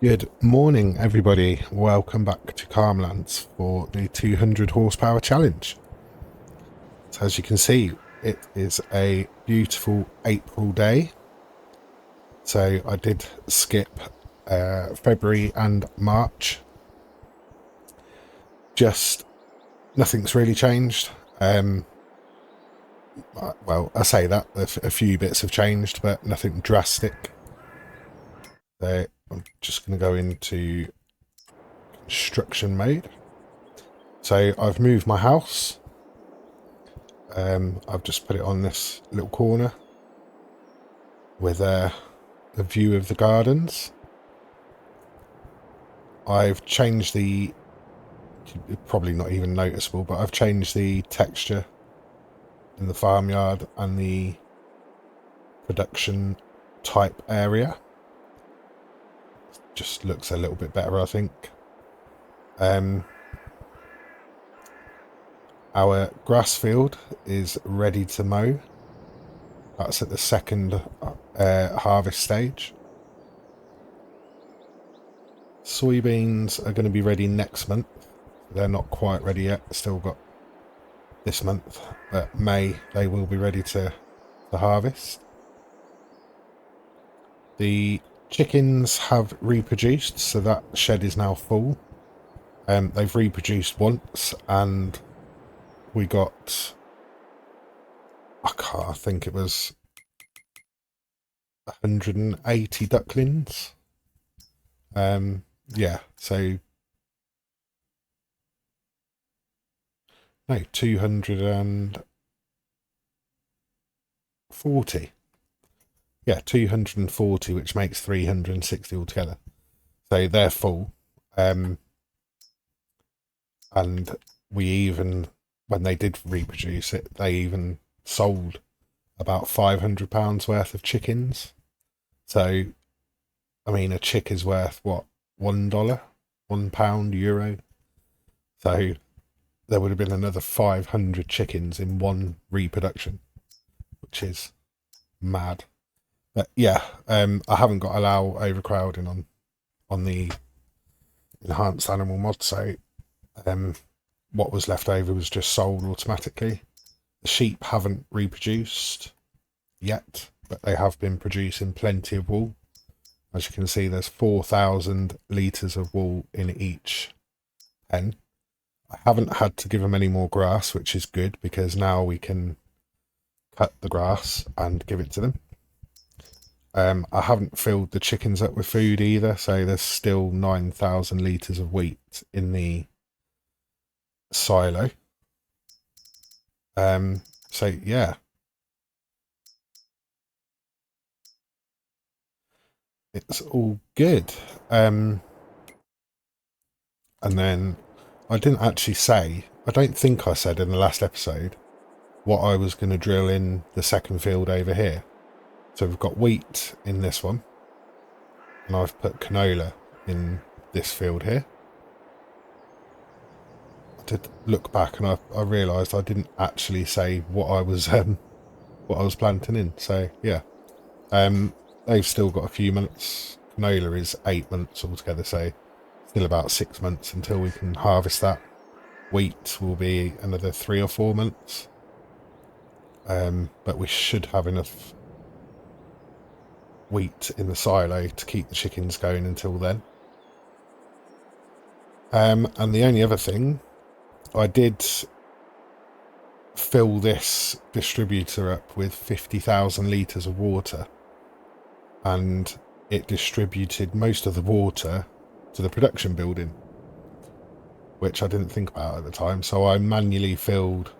Good morning, everybody. Welcome back to Calmlands for the 200 horsepower challenge. So as you can see, it is a beautiful April day. So I did skip February and March. Just nothing's really changed. Well, I say that a few bits have changed, but nothing drastic. So I'm just going to go into construction mode. So I've moved my house. I've just put it on this little corner with a view of the gardens. I've changed probably not even noticeable, but I've changed the texture in the farmyard and the production type area. Just looks a little bit better, I think. Our grass field is ready to mow. That's at the second harvest stage. Soybeans are going to be ready next month. They're not quite ready yet. Still got this month, but May they will be ready to harvest. The chickens have reproduced, so that shed is now full. They've reproduced once, and we got, I think it was 180 ducklings. Yeah, so no, 240. Yeah, 240, which makes 360 altogether. So they're full. And we even, when they did reproduce it, they even sold about £500 worth of chickens. So, I mean, a chick is worth what? $1, £1, euro. So there would have been another 500 chickens in one reproduction, which is mad. But yeah, I haven't got allow overcrowding on the enhanced animal mod, so what was left over was just sold automatically. The sheep haven't reproduced yet, but they have been producing plenty of wool. As you can see, there's 4,000 litres of wool in each pen. I haven't had to give them any more grass, which is good, because now we can cut the grass and give it to them. I haven't filled the chickens up with food either, so there's still 9,000 litres of wheat in the silo. So yeah, it's all good. And then I didn't actually say, I don't think I said in the last episode what I was going to drill in the second field over here. So we've got wheat in this one, and I've put canola in this field here. I did look back and I realised I didn't actually say what I was planting in. So yeah, they've still got a few months. Canola is 8 months altogether, so still about 6 months until we can harvest that. Wheat will be another 3 or 4 months, but we should have enough wheat in the silo to keep the chickens going until then. And the only other thing, I did fill this distributor up with 50,000 litres of water, and it distributed most of the water to the production building, which I didn't think about at the time. So I manually filled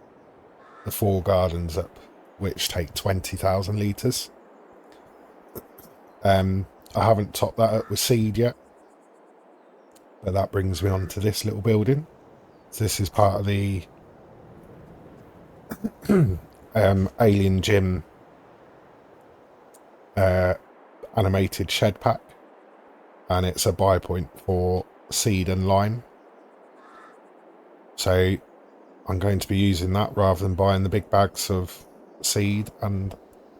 the 4 gardens up, which take 20,000 litres. I haven't topped that up with seed yet, but that brings me on to this little building. So this is part of the Alien Gym animated shed pack, and it's a buy point for seed and lime. So I'm going to be using that rather than buying the big bags of seed and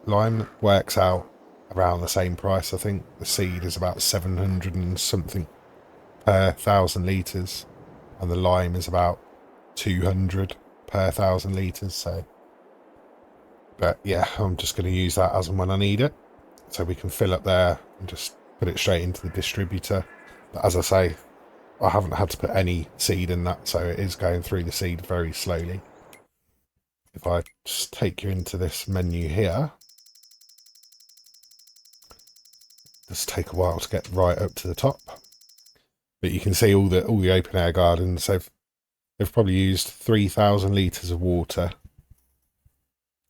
lime. That works out around the same price. I think the seed is about 700 and something per 1,000 litres, and the lime is about 200 per 1,000 litres. So, but yeah, I'm just going to use that as and when I need it, so we can fill up there and just put it straight into the distributor. But as I say, I haven't had to put any seed in that, so it is going through the seed very slowly. If I just take you into this menu here, just take a while to get right up to the top. But you can see all the open air gardens. They've probably used 3,000 litres of water,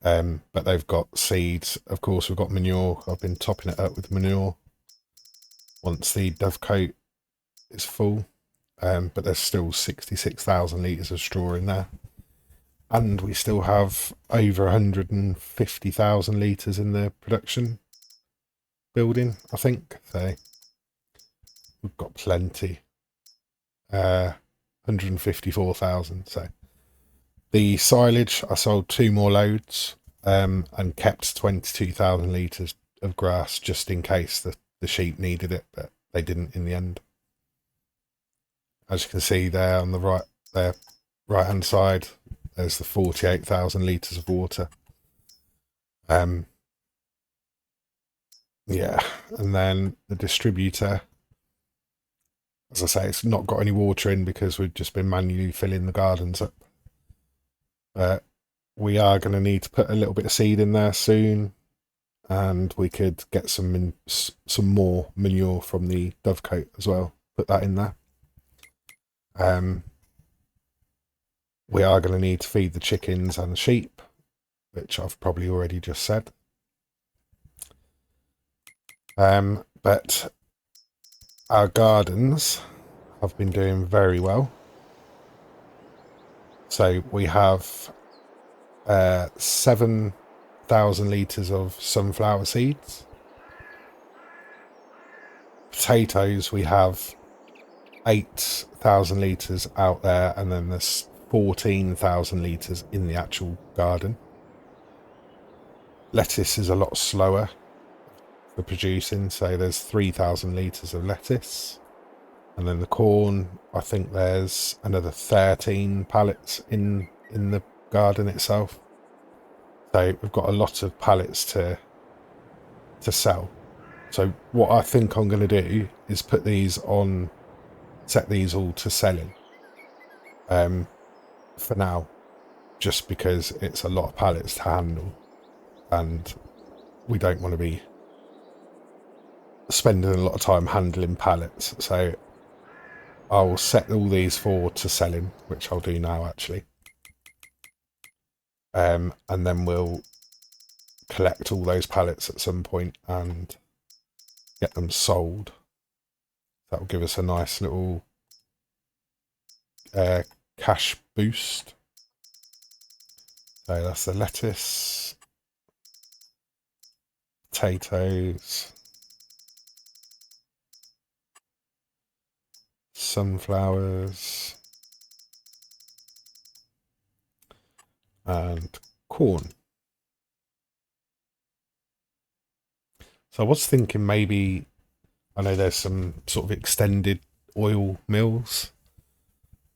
but they've got seeds. Of course, we've got manure. I've been topping it up with manure once the dovecote is full, but there's still 66,000 litres of straw in there. And we still have over 150,000 litres in the production building, I think. So we've got plenty. 154,000. So the silage, I sold 2 more loads, and kept 22,000 litres of grass just in case the sheep needed it, but they didn't in the end. As you can see there on the right hand side, there's the 48,000 litres of water. Yeah, and then the distributor, as I say, it's not got any water in because we've just been manually filling the gardens up. But we are going to need to put a little bit of seed in there soon, and we could get some more manure from the dovecote as well. Put that in there. We are going to need to feed the chickens and the sheep, which I've probably already just said. But our gardens have been doing very well. So we have 7,000 litres of sunflower seeds. Potatoes, we have 8,000 litres out there, and then there's 14,000 litres in the actual garden. Lettuce is a lot slower for producing, so there's 3,000 litres of lettuce. And then the corn, I think there's another 13 pallets in the garden itself. So we've got a lot of pallets to sell. So what I think I'm going to do is put these on, set these all to selling for now, just because it's a lot of pallets to handle, and we don't want to be spending a lot of time handling pallets. So I'll set all these forward to selling, which I'll do now actually. And then we'll collect all those pallets at some point and get them sold. That will give us a nice little cash boost. So that's the lettuce, potatoes, sunflowers, and corn. So I was thinking maybe, I know there's some sort of extended oil mills,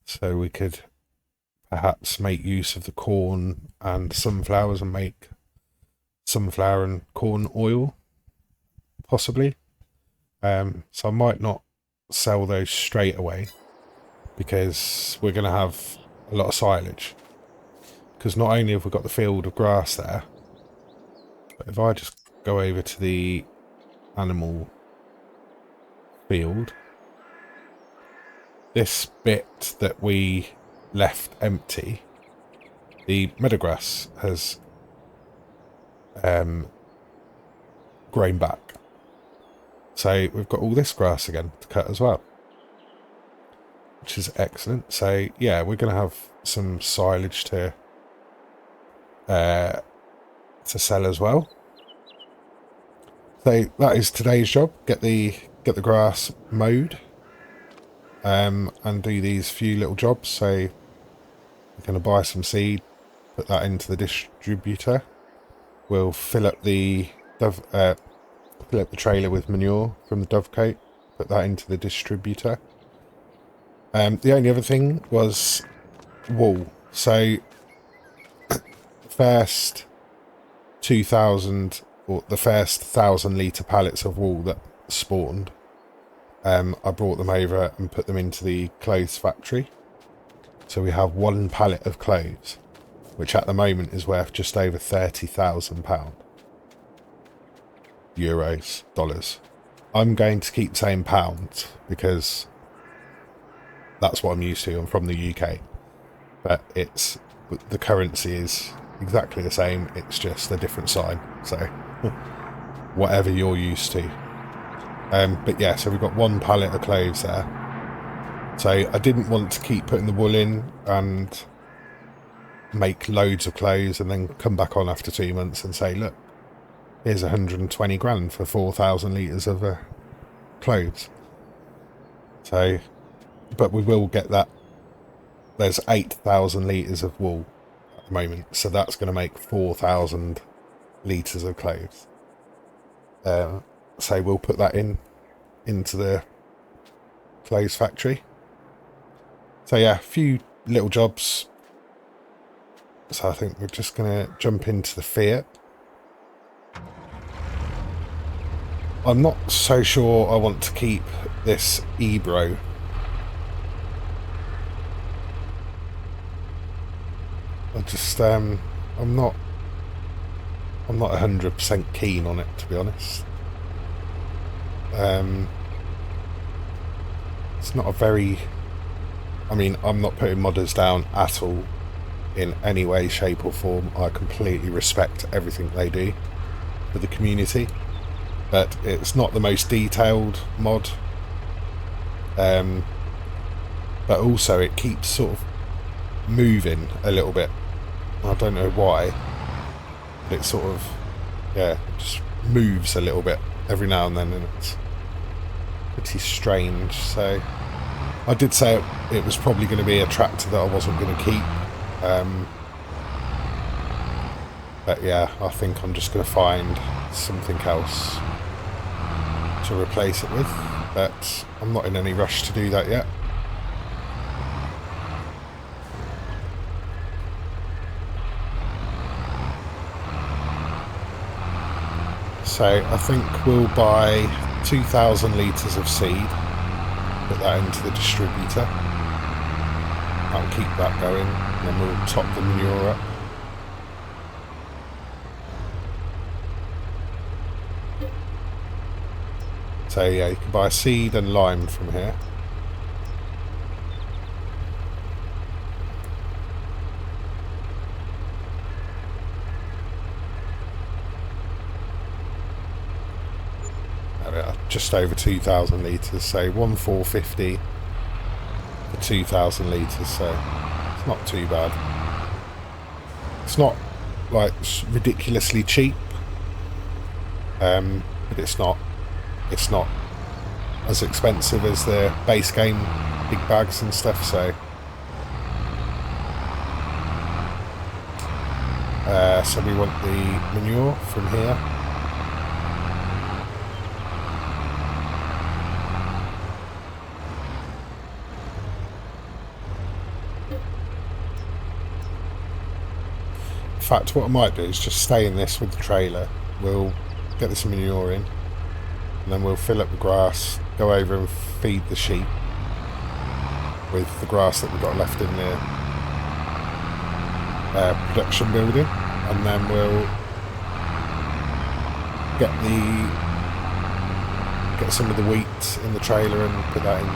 so we could perhaps make use of the corn and sunflowers and make sunflower and corn oil, possibly. So I might not sell those straight away because we're going to have a lot of silage. Because not only have we got the field of grass there, but if I just go over to the animal field, this bit that we left empty, the meadowgrass has grown back. So we've got all this grass again to cut as well, which is excellent. So yeah, we're going to have some silage to sell as well. So that is today's job: get the grass mowed, and do these few little jobs. So we're going to buy some seed, put that into the distributor. We'll fill up the fill up the trailer with manure from the Dovecote, put that into the distributor. The only other thing was wool. So first 2,000 or the first 1,000 litre pallets of wool that spawned, I brought them over and put them into the clothes factory. So we have one pallet of clothes, which at the moment is worth just over £30,000. Euros, dollars. I'm going to keep saying pounds because that's what I'm used to. I'm from the UK, but the currency is exactly the same. It's just a different sign. So whatever you're used to. But yeah, so we've got one pallet of clothes there. So I didn't want to keep putting the wool in and make loads of clothes and then come back on after 2 months and say, look, here's 120 grand for 4,000 litres of clothes. So, but we will get that. There's 8,000 litres of wool at the moment, so that's going to make 4,000 litres of clothes. So we'll put that into the clothes factory. So yeah, a few little jobs. So I think we're just going to jump into the Fiat. I'm not so sure I want to keep this Ebro. I'm not 100% keen on it, to be honest. It's not a very... I mean, I'm not putting modders down at all in any way, shape or form. I completely respect everything they do for the community, but it's not the most detailed mod. But also it keeps sort of moving a little bit. I don't know why, but it sort of, yeah, just moves a little bit every now and then, and it's pretty strange. So I did say it was probably going to be a tractor that I wasn't going to keep, but yeah, I think I'm just going to find something else to replace it with, but I'm not in any rush to do that yet. So I think we'll buy 2,000 litres of seed, put that into the distributor. I'll keep that going, and then we'll top the manure up. So yeah, you can buy seed and lime from here. Just over 2,000 litres, so 1,450 for 2,000 litres, so it's not too bad. It's not like ridiculously cheap, but it's not as expensive as the base game big bags and stuff. So so we want the manure from here. In fact, what I might do is just stay in this with the trailer. We'll get this manure in, and then we'll fill up the grass, go over and feed the sheep with the grass that we've got left in the production building, and then we'll get some of the wheat in the trailer and put that in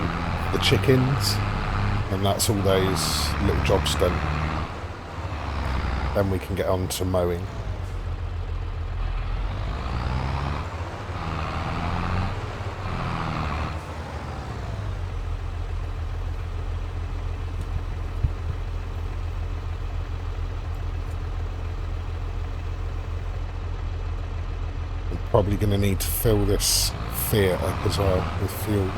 the chickens, and that's all those little jobs done. Then we can get on to mowing. I'm probably going to need to fill this Fiat up as well with fuel.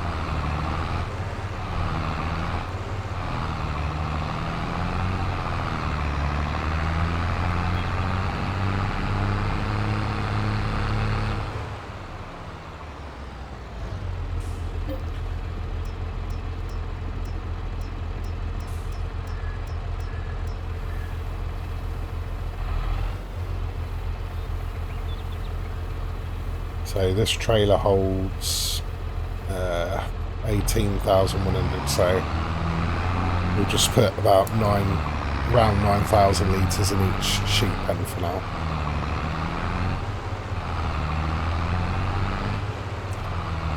So this trailer holds 18,100, so we'll just put about around 9,000 litres in each sheep pen for now.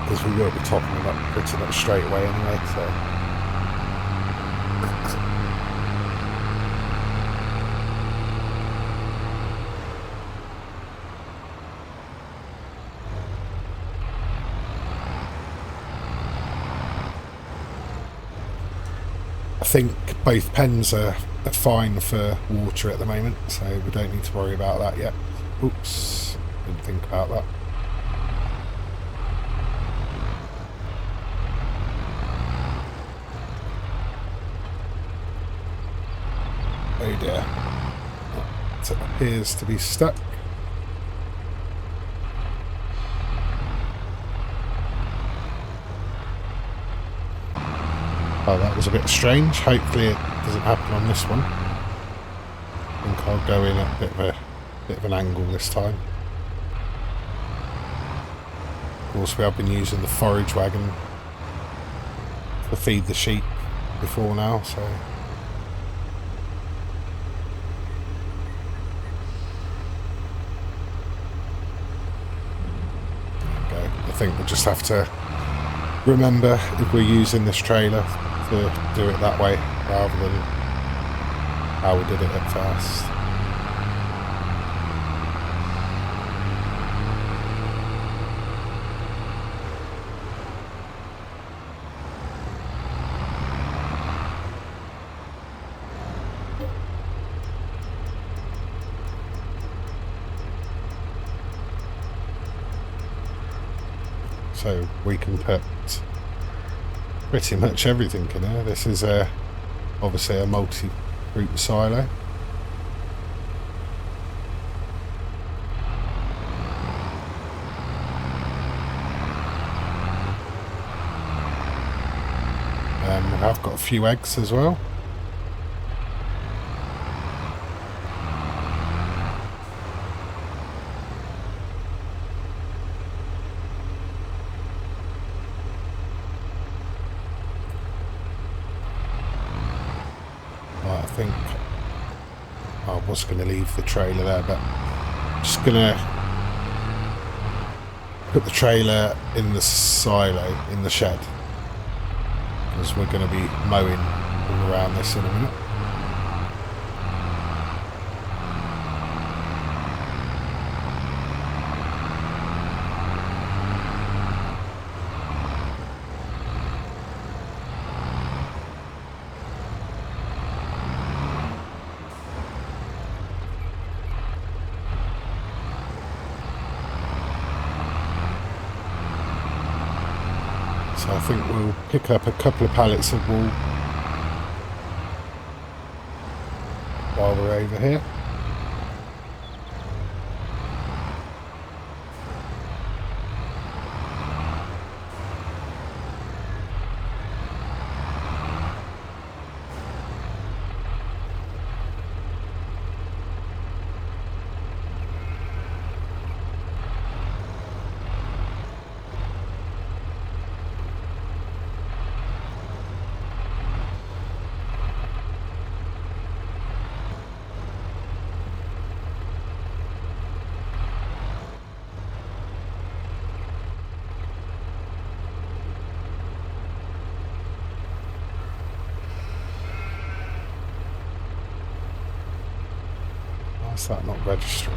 Because we will be topping them up pretty much straight away anyway, so. I think both pens are fine for water at the moment, so we don't need to worry about that yet. Oops, didn't think about that. Oh dear, it appears to be stuck. Oh, that was a bit strange. Hopefully it doesn't happen on this one. I think I'll go in at a bit of an angle this time. Of course, we have been using the forage wagon to feed the sheep before now, so. There we go. I think we'll just have to remember, if we're using this trailer, to do it that way rather than how we did it at first. So we can put pretty much everything in there. This is obviously a multi-root silo. I've got a few eggs as well. I think I was going to leave the trailer there, but I'm just going to put the trailer in the silo, in the shed, because we're going to be mowing all around this in a minute. So I think we'll pick up a couple of pallets of wool while we're over here. Why's that not registering?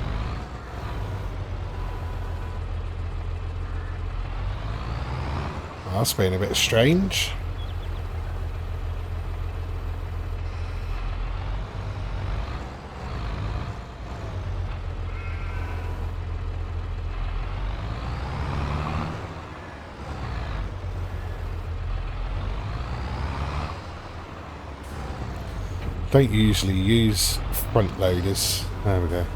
Well, that's been a bit strange. Don't usually use front loaders. There we go.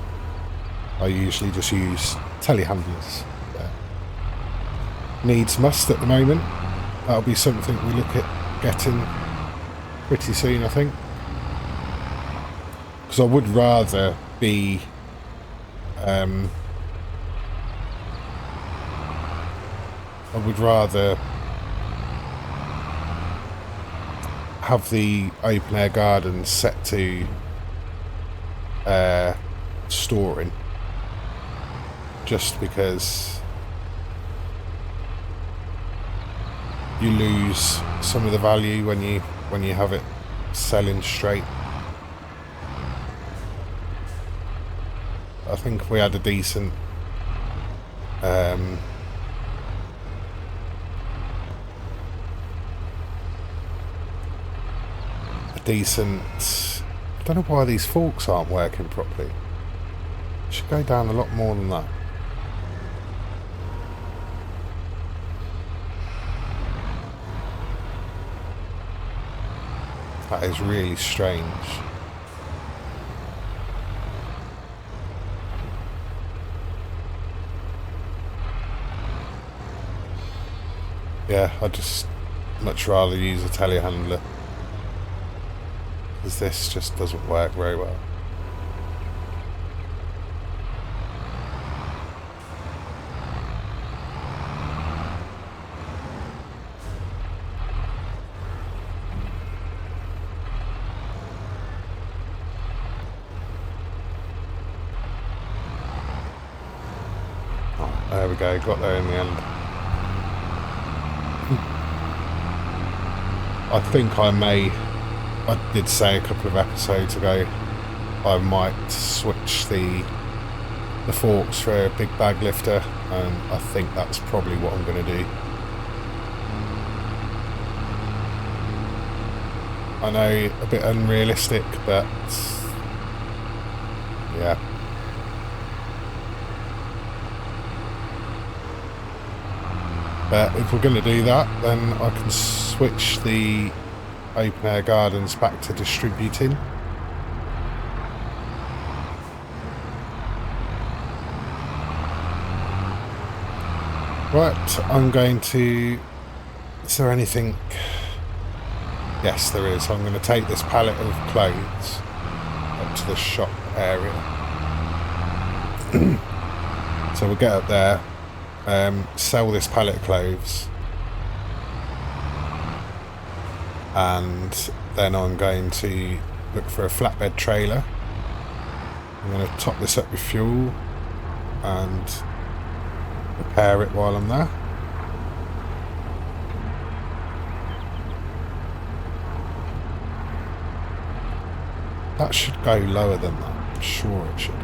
I usually just use telehandlers. Needs must at the moment. That'll be something we look at getting pretty soon, I think. Because I would rather be I would rather have the open air garden set to storing, just because you lose some of the value when you have it selling straight. I think if we had a decent I don't know why these forks aren't working properly. Should go down a lot more than that. That is really strange. Yeah, I'd just much rather use a telehandler, because this just doesn't work very well. Oh, there we go, got there in the end. I think I did say a couple of episodes ago, I might switch the forks for a big bag lifter, and I think that's probably what I'm going to do. I know, a bit unrealistic, but yeah. But if we're going to do that, then I can switch the open air gardens back to distributing. Right, I'm going to... Is there anything... Yes, there is. I'm going to take this pallet of clothes up to the shop area. So we'll get up there, sell this pallet of clothes, and then I'm going to look for a flatbed trailer. I'm going to top this up with fuel and repair it while I'm there. That should go lower than that. I'm sure it should.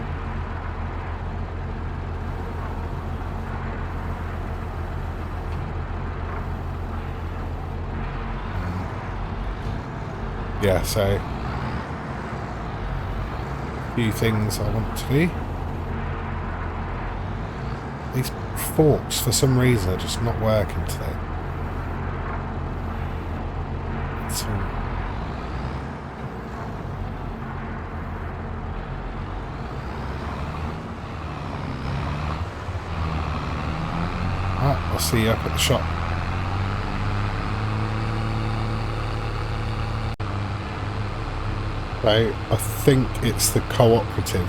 Yeah, so a few things I want to do. These forks, for some reason, are just not working today. It's all... I'll see you up at the shop. So I think it's the cooperative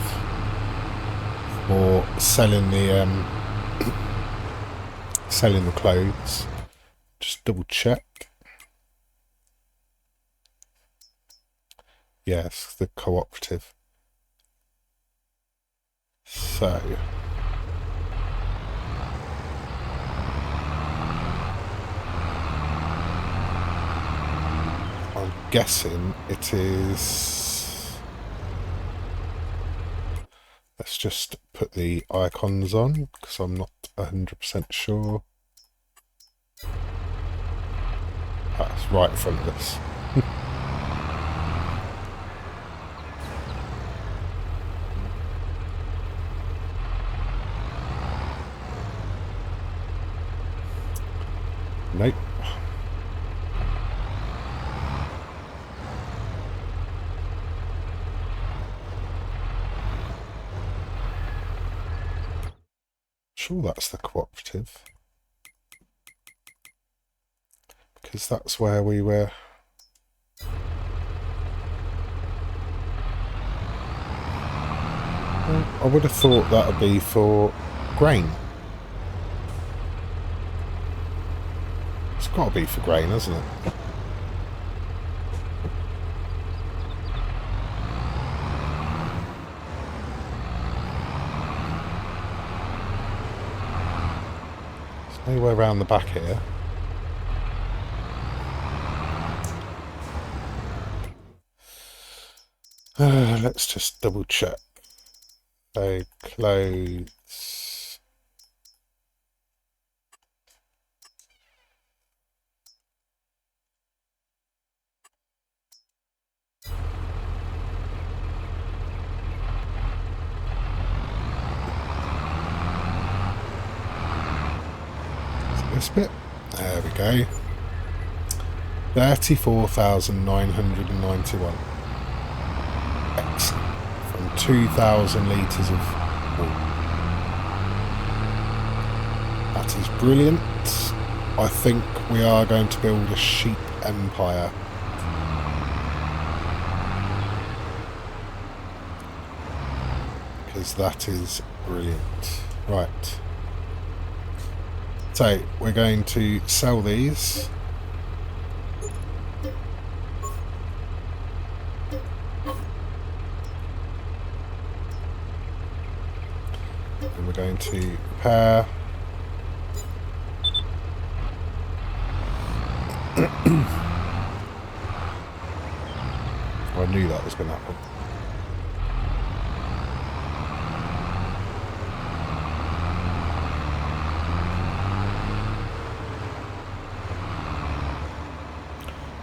for selling the clothes. Just double check. Yes, the cooperative. So I'm guessing it is... Let's just put the icons on, because I'm not 100% sure. That's right in front of us. Nope. Sure, that's the cooperative, because that's where we were. Well, I would have thought that would be for grain. got to be for grain, hasn't it? There's nowhere around the back here. Let's just double check. So, clothes. This bit. There we go. 34,991. Excellent. From 2,000 litres of wool. That is brilliant. I think we are going to build a sheep empire. Because that is brilliant. Right. So, we're going to sell these. And we're going to repair. I knew that was going to happen.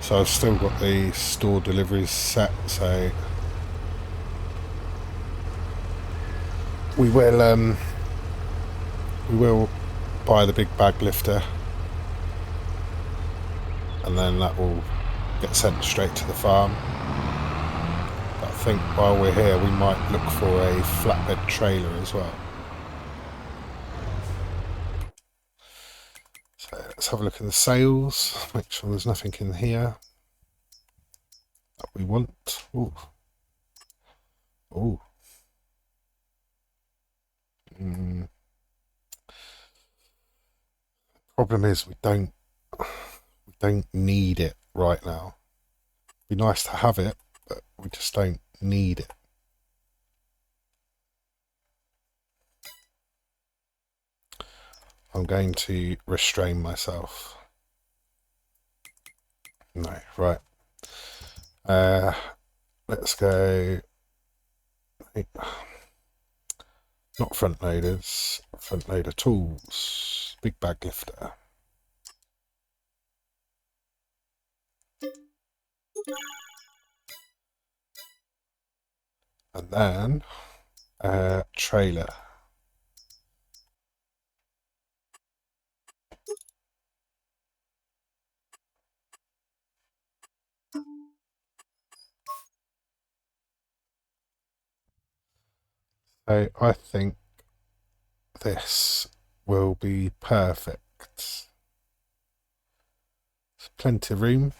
So I've still got the store deliveries set, so we will buy the big bag lifter, and then that will get sent straight to the farm. But I think while we're here we might look for a flatbed trailer as well. So let's have a look at the sales, make sure there's nothing in here that we want. Ooh. Ooh. Problem is we don't need it right now. It'd be nice to have it, but we just don't need it. I'm going to restrain myself. No, right. Let's go. Not front loaders. Front loader tools. Big bag lifter. And then trailer. So I think this will be perfect. There's plenty of room,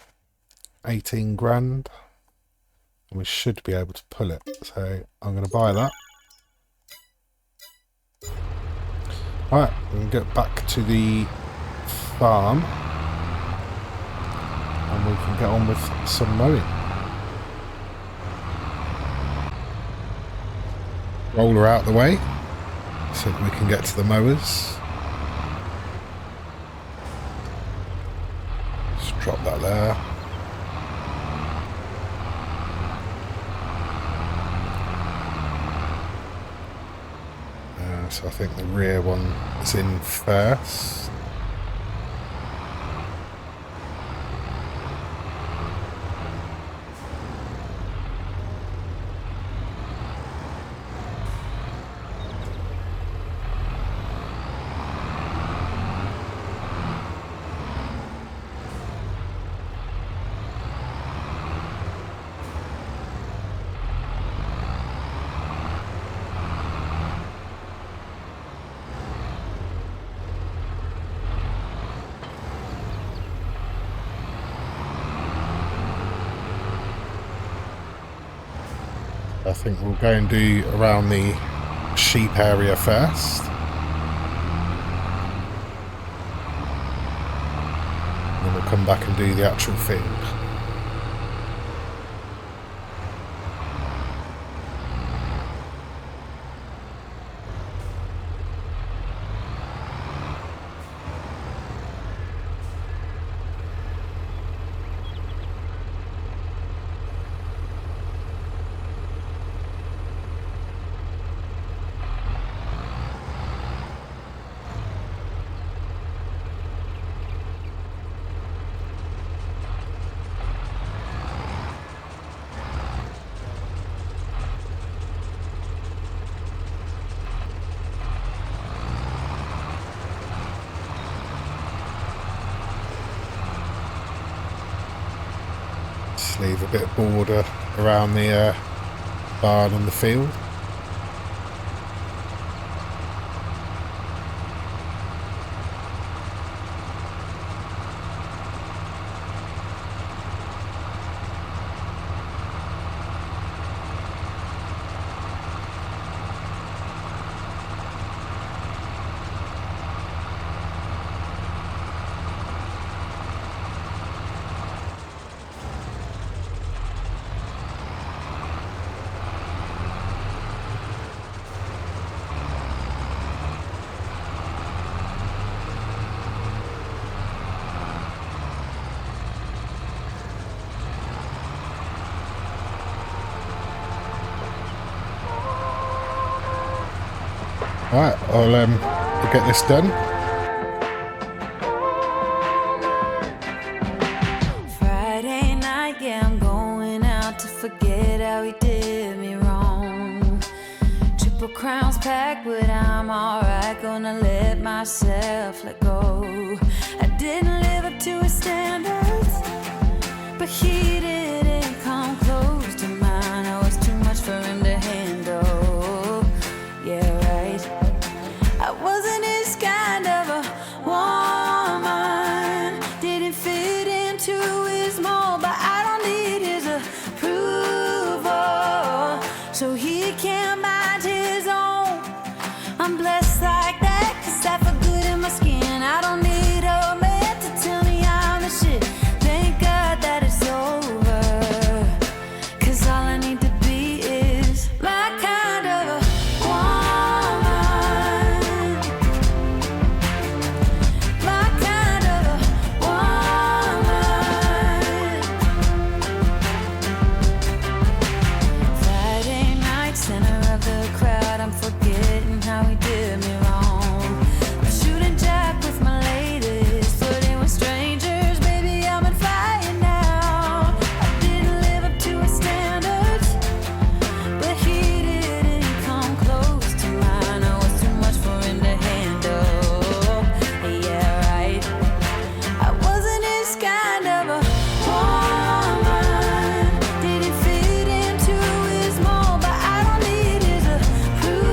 18 grand, and we should be able to pull it. So I'm going to buy that. Alright, we can get back to the farm and we can get on with some mowing. Roll her out the way so that we can get to the mowers. Just drop that there. So I think the rear one is in first. I think we'll go and do around the sheep area first. come back and do the actual field. Just leave a bit of border around the barn and the field. Right, I'll get this done. Friday night, yeah, I'm going out to forget how he did me wrong. Triple crowns packed, but I'm alright, gonna let myself let go. I didn't live up to his standards, but he didn't come close to mine. I was too much for him to handle. Yeah, right. I wasn't his kind of a woman. Didn't fit into his mold, but I don't need his approval, so he can't mind his own. I'm blessed like that, 'cause I feel good in my skin. I don't need a man to tell me I'm the shit. Thank God that it's over, 'cause all I need to be is my kind of a woman. My kind of a woman. Friday night, center of the crowd, I'm forgetting how he did me wrong. I'm shooting jack with my ladies, flirting with strangers, baby, I'm on fire now. I didn't live up to his standards, but he didn't come close to mine. I was too much for him to handle. Yeah, right. I wasn't his kind of a woman. Didn't fit into his mold, but I don't need his approval,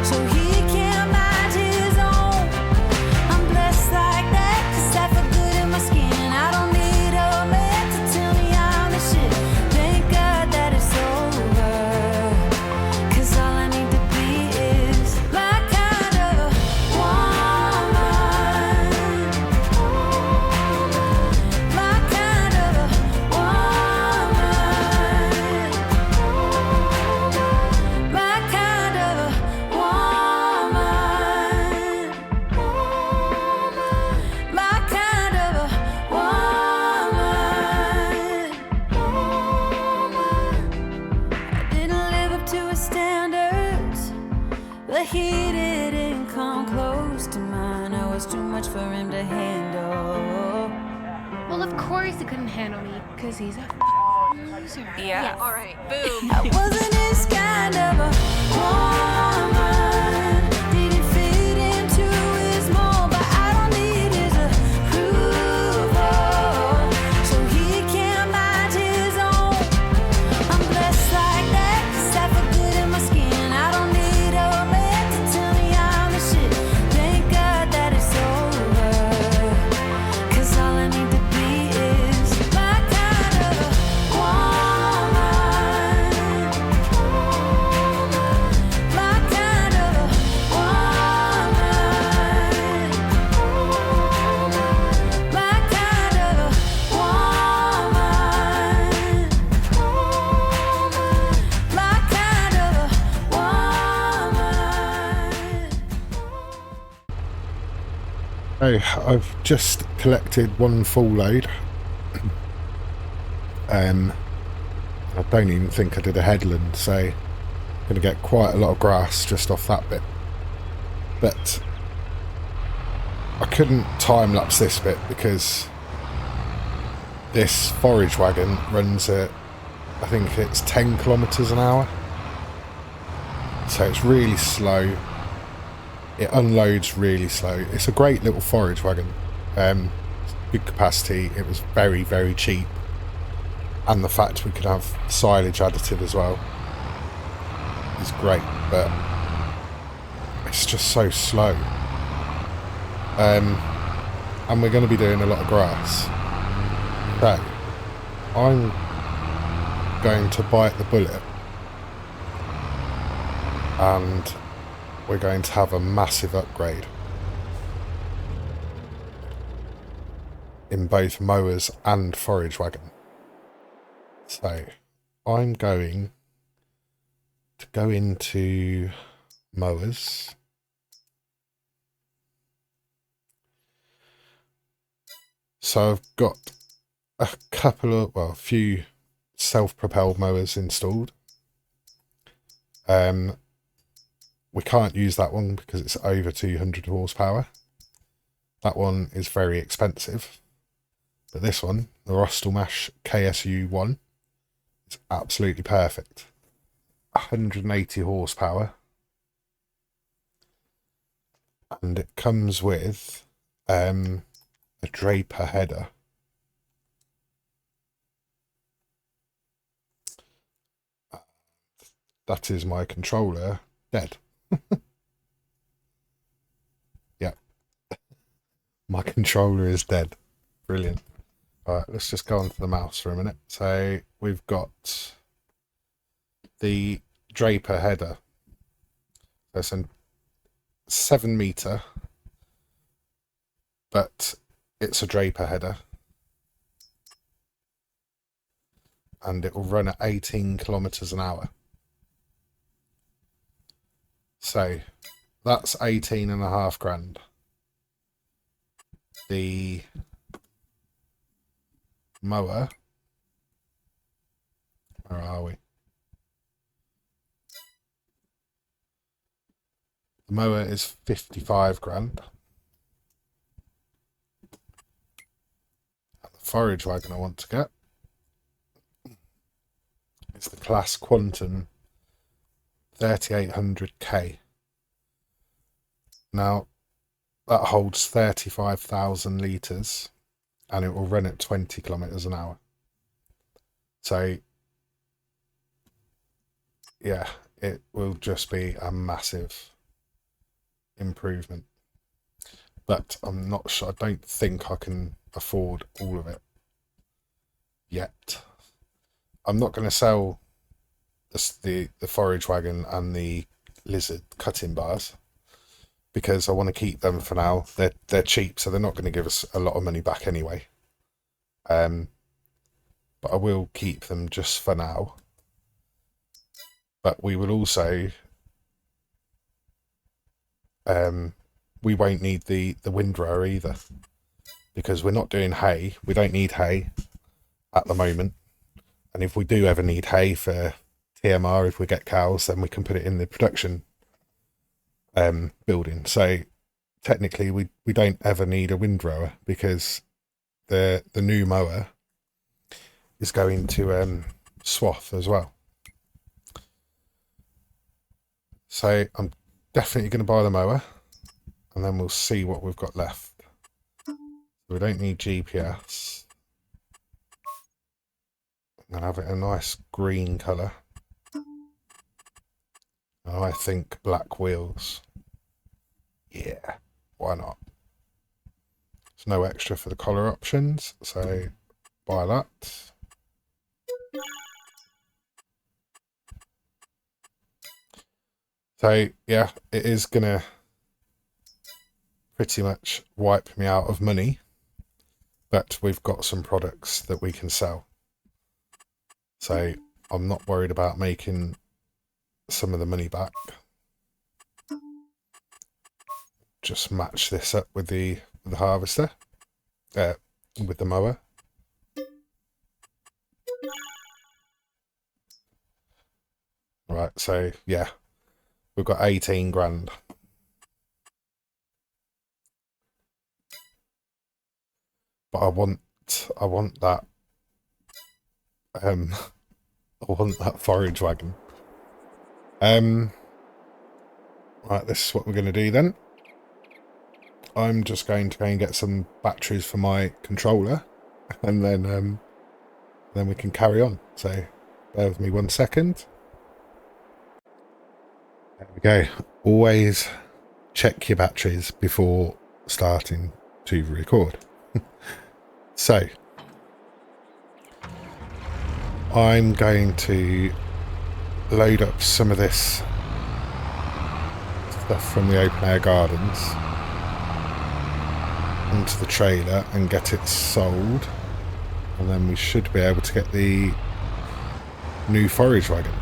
so he can't mind his own. I'm blessed like that, 'cause I feel good in my skin. I don't need a man to tell me I'm the shit. Thank God that it's over, 'cause all I need to be is my kind of a woman. My kind of a woman. My kind of a woman. My kind of a woman. I didn't live up to his standards, but he didn't come close to mine. I was too much for him to handle. Well, of course he couldn't handle me, because he's a loser. Yeah, alright. Boom. I wasn't his kind of a woman. Didn't fit into his mold, but I don't need his approval, so he can't mind his own. I'm blessed like that, 'cause I feel good in my skin. I don't need a man to tell me I'm the shit. Thank God that it's over, 'cause all I need to be is my kind of a woman. Oh, I've just collected one full load. I don't even think I did a headland, so I'm going to get quite a lot of grass just off that bit. But I couldn't time-lapse this bit because this forage wagon runs at, I think it's 10 kilometres an hour. So it's really slow. It unloads really slow. It's a great little forage wagon. Good capacity. It was very, very cheap. And the fact we could have silage additive as well is great, but it's just so slow. And we're going to be doing a lot of grass. So I'm going to bite the bullet, and we're going to have a massive upgrade in both mowers and forage wagon. So I'm going to go into mowers. So I've got a couple of, well, a few self-propelled mowers installed. We can't use that one because it's over 200 horsepower. That one is very expensive. But this one, the Rostelmash KSU1, is absolutely perfect. 180 horsepower. And it comes with a Draper header. That is my controller dead. Yeah. My controller is dead. Brilliant. Alright, let's just go on to the mouse for a minute. So we've got the Draper header. There's a 7 meter, but it's a Draper header. And it will run at 18 kilometers an hour. So that's 18.5 grand. The mower, where are we? The mower is 55 grand. And the forage wagon I want to get is the Class Quantum 3800K. Now that holds 35,000 litres and it will run at 20 kilometers an hour. So yeah, it will just be a massive improvement. But I'm not sure, I don't think I can afford all of it yet. I'm not going to sell the forage wagon and the lizard cutting bars because I want to keep them for now. They're cheap, so they're not going to give us a lot of money back anyway. But I will keep them just for now. But we will also we won't need the windrower either because we're not doing hay. We don't need hay at the moment. And if we do ever need hay for TMR, if we get cows, then we can put it in the production building. So technically we don't ever need a windrower because the new mower is going to swath as well. So I'm definitely going to buy the mower and then we'll see what we've got left. We don't need GPS. I'm going to have it a nice green colour. And I think black wheels. Yeah, why not? There's no extra for the collar options, so buy that. So yeah, it is going to pretty much wipe me out of money, but we've got some products that we can sell. So I'm not worried about making some of the money back. Just match this up with the the harvester, with the mower. Right, so yeah, we've got 18 grand. But I want that I want that forage wagon. Right, this is what we're going to do then. I'm just going to go and get some batteries for my controller, and then we can carry on. So bear with me 1 second. There we go. Always check your batteries before starting to record. So I'm going to load up some of this stuff from the open air gardens into the trailer and get it sold, and then we should be able to get the new forage wagon.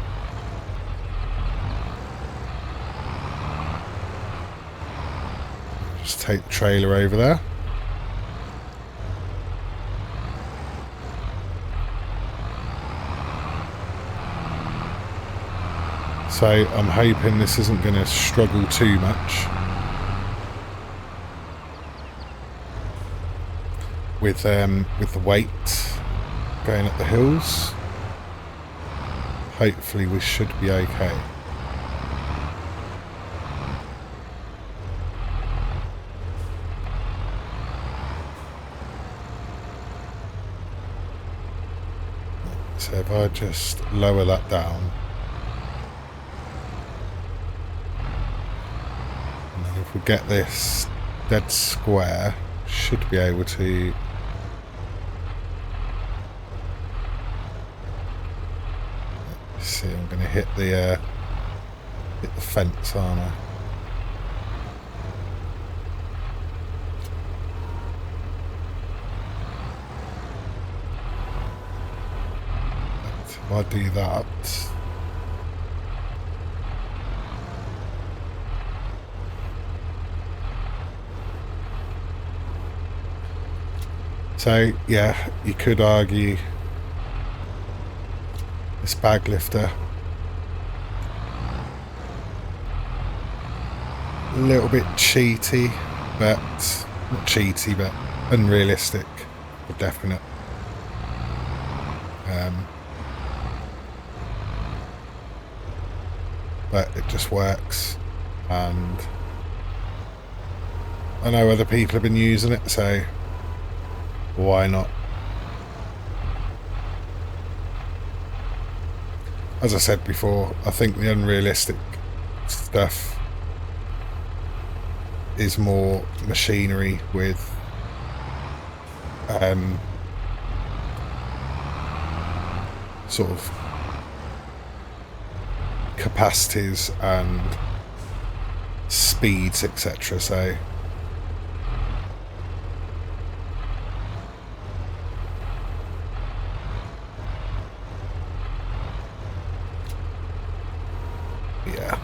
Just take the trailer over there. So I'm hoping this isn't going to struggle too much with the weight going up the hills. Hopefully we should be okay. So if I just lower that down, and then if we get this dead square, should be able to see. I'm going to hit the fence, aren't I? If I do that, so yeah, you could argue this bag lifter a little bit cheaty, but not cheaty, but unrealistic for definite. But it just works, and I know other people have been using it, so why not? As I said before, I think the unrealistic stuff is more machinery with sort of capacities and speeds, etc. So yeah,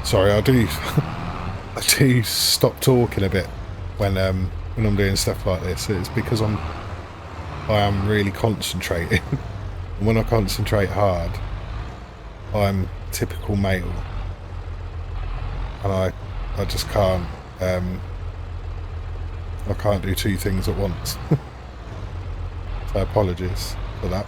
sorry, I do stop talking a bit when I'm doing stuff like this. It's because I am really concentrating. And when I concentrate hard, I'm typical male, and I just can't I can't do two things at once. So apologies for that.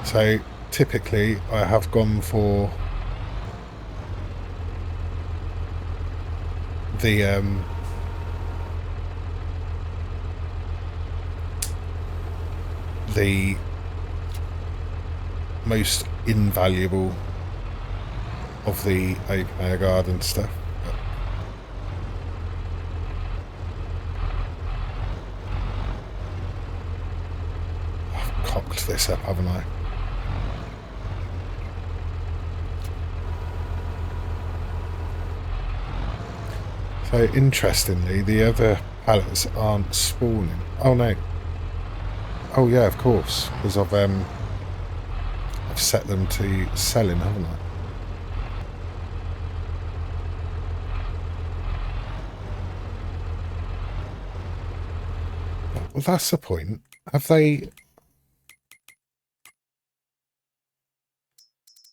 So typically I have gone for the most invaluable of the open air garden stuff. I've cocked this up, haven't I? So interestingly, the other pallets aren't spawning. Oh no. Oh yeah, of course, because I've set them to selling, haven't I? Well, that's the point. Have they...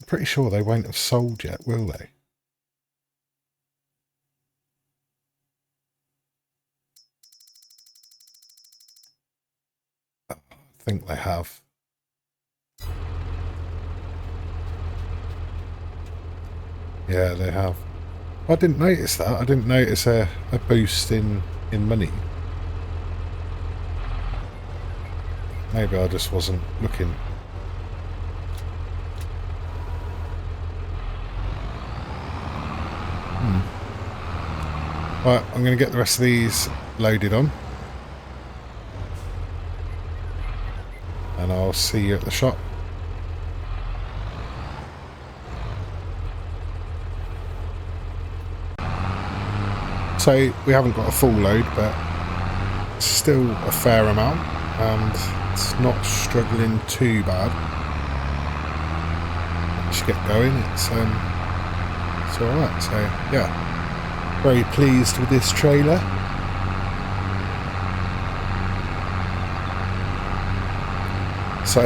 I'm pretty sure they won't have sold yet, will they? I think they have. Yeah, they have. I didn't notice that. I didn't notice a boost in money. Maybe I just wasn't looking. Right, I'm going to get the rest of these loaded on. And I'll see you at the shop. So we haven't got a full load, but still a fair amount, and it's not struggling too bad. Once you get going, it's all right. So yeah, very pleased with this trailer. So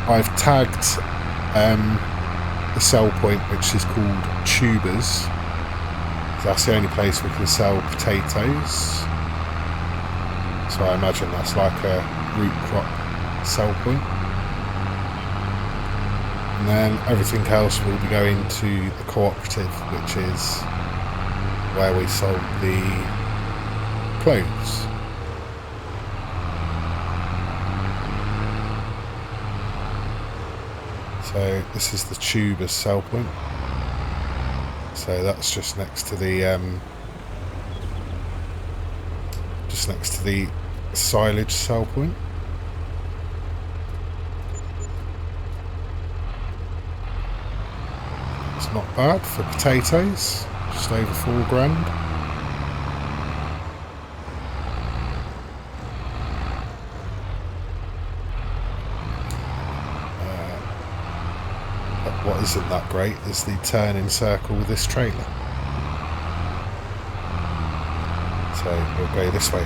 I've tagged the sell point, which is called Tubers. That's the only place we can sell potatoes. So I imagine that's like a root crop sell point. And then everything else will be going to the cooperative, which is where we sold the clothes. So this is the Tubers sell point. So that's just next to the silage sell point. It's not bad for potatoes, just over £4,000. What isn't that great is the turning circle with this trailer. So we'll go this way.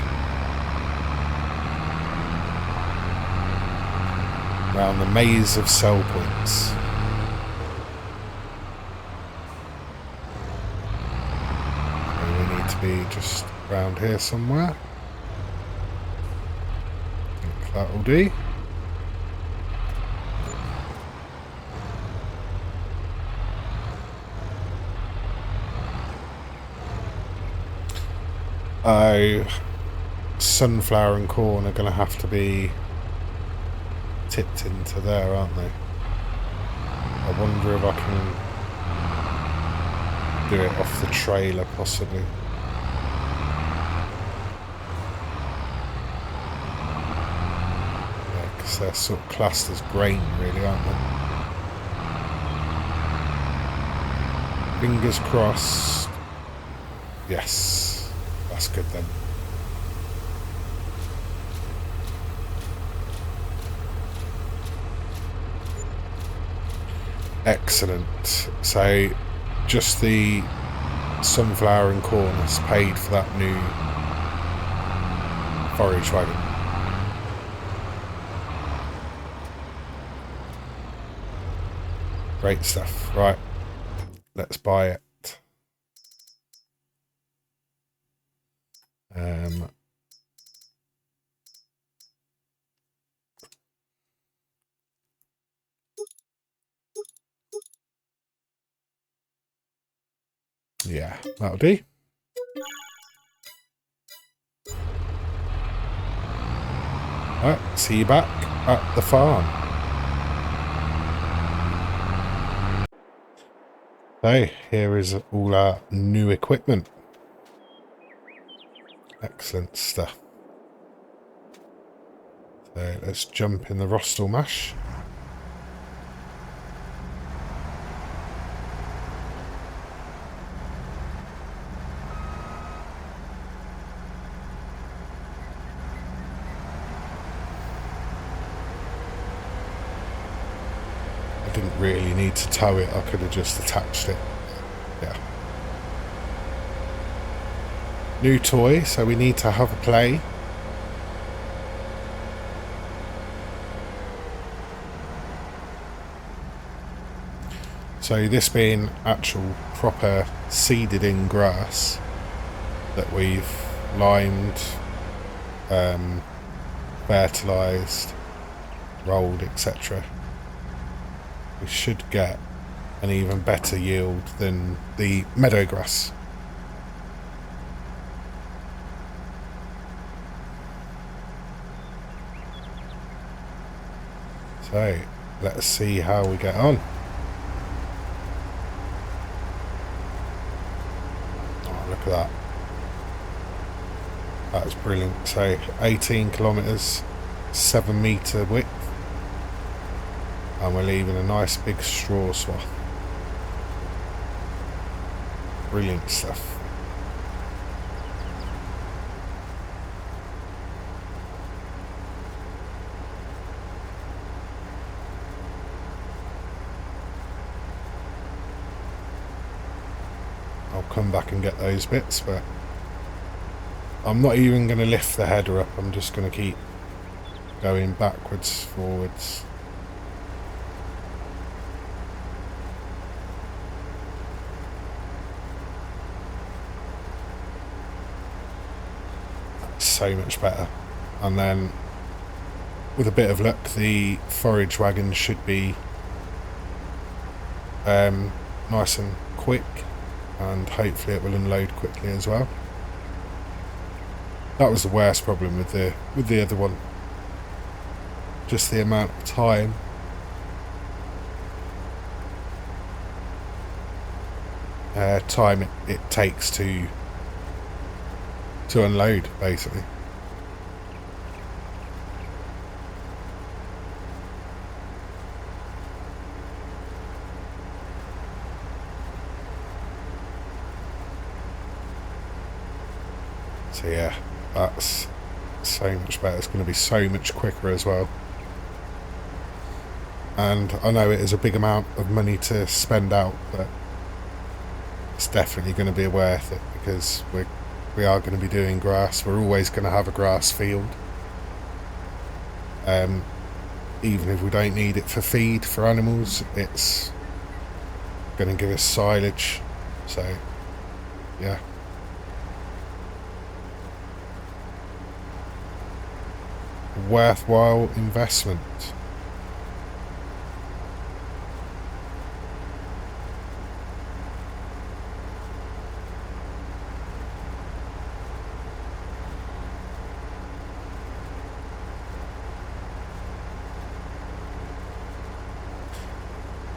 Around the maze of sell points. So we need to be just around here somewhere. I think that'll do. Oh, sunflower and corn are going to have to be tipped into there, aren't they? I wonder if I can do it off the trailer, possibly. Yeah, because they're sort of classed as grain, really, aren't they? Fingers crossed. Yes. That's good then. Excellent. So just the sunflower and corn has paid for that new forage wagon. Great stuff. Right, let's buy it. Yeah, that'll do. Right, see you back at the farm. So here is all our new equipment. Excellent stuff. So let's jump in the Rostel mash. I didn't really need to tow it, I could have just attached it. Yeah. New toy, so we need to have a play. So this being actual proper seeded in grass that we've limed, fertilised, rolled, etc. We should get an even better yield than the meadow grass. So let's see how we get on. Oh, look at that. That's brilliant. So 18 kilometres, 7 metre width, and we're leaving a nice big straw swath. Brilliant stuff. I'll come back and get those bits, but I'm not even going to lift the header up. I'm just going to keep going backwards, forwards. That's so much better. And then with a bit of luck, the forage wagon should be nice and quick, and hopefully it will unload quickly as well. That was the worst problem with the other one. Just the amount of time. It takes to unload, basically. So yeah, that's so much better. It's going to be so much quicker as well. And I know it is a big amount of money to spend out, but it's definitely going to be worth it, because we are going to be doing grass. We're always going to have a grass field. Even if we don't need it for feed for animals, it's going to give us silage. So yeah. Worthwhile investment.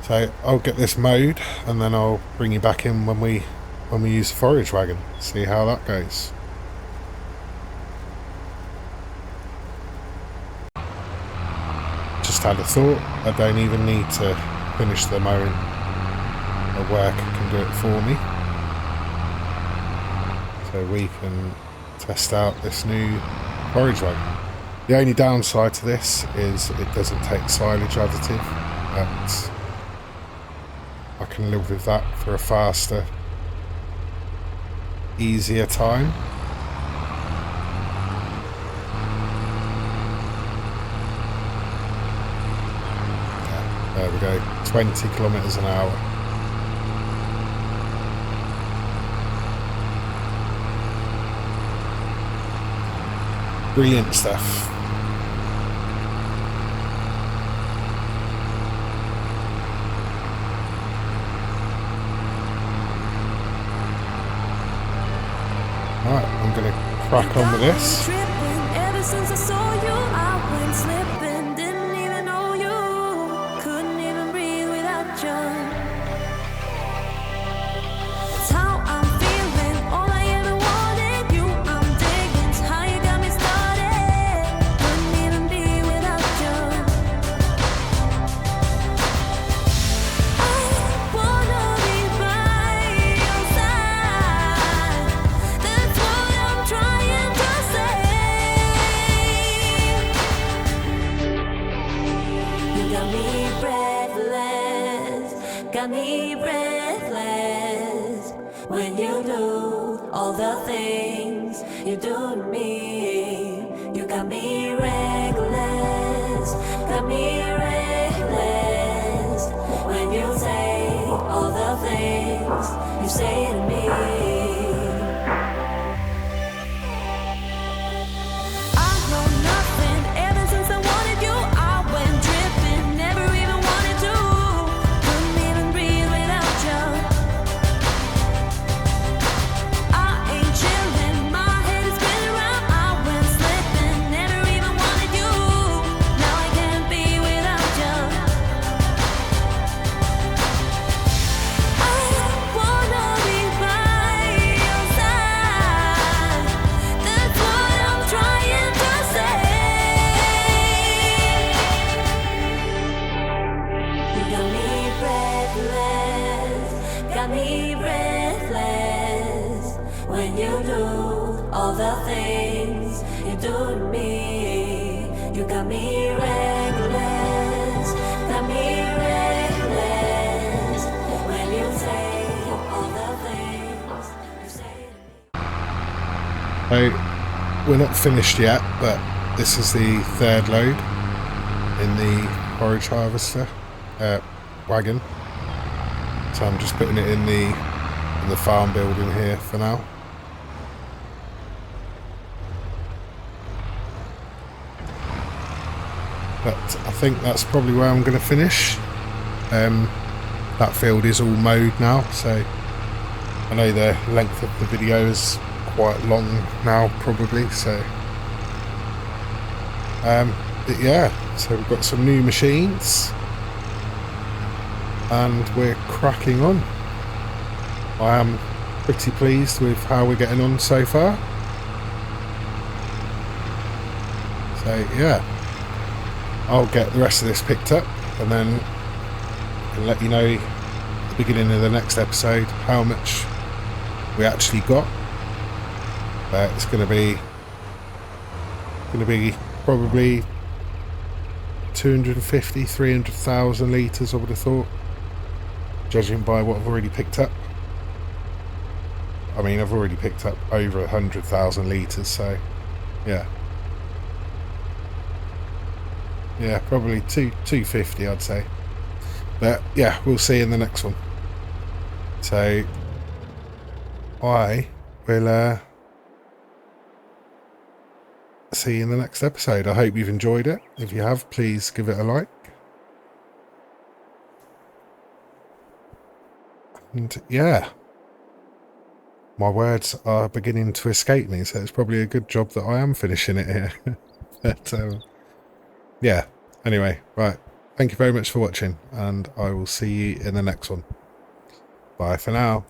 So I'll get this mowed, and then I'll bring you back in when we use the forage wagon, see how that goes. Just had a thought, I don't even need to finish the mowing. A worker can do it for me. So we can test out this new forage wagon. The only downside to this is it doesn't take silage additive, but I can live with that for a faster, easier time. There we go, 20 kilometres an hour. Brilliant stuff. Right, I'm going to crack on with this. Ever since I saw you, I went slipping. Didn't even know you. Couldn't even breathe without you. It's how I'm feeling. All I ever wanted, you. I'm digging. It's how you got me started. Couldn't even be without you. I wanna be by your side. That's what I'm trying to say. me breathless when you do all the things you do to me. You got me reckless, got me reckless when you say all the things you say to me. All the things you do to me, you got me reckless, got me reckless when you say all the things you say to me. So we're not finished yet, but this is the third load in the forage harvester wagon. So I'm just putting it in the farm building here for now. But I think that's probably where I'm going to finish. That field is all mowed now, so I know the length of the video is quite long now probably, so but yeah, so we've got some new machines and we're cracking on. I am pretty pleased with how we're getting on so far, so yeah, I'll get the rest of this picked up and then I can let you know at the beginning of the next episode how much we actually got. But it's going to be probably 250, 300,000 litres, I would have thought, judging by what I've already picked up. I mean, I've already picked up over 100,000 litres, so yeah. Yeah, probably 250, I'd say. But yeah, we'll see in the next one. So I will see you in the next episode. I hope you've enjoyed it. If you have, please give it a like. And yeah, my words are beginning to escape me, so it's probably a good job that I am finishing it here. But yeah, anyway, right, thank you very much for watching, and I will see you in the next one. Bye for now.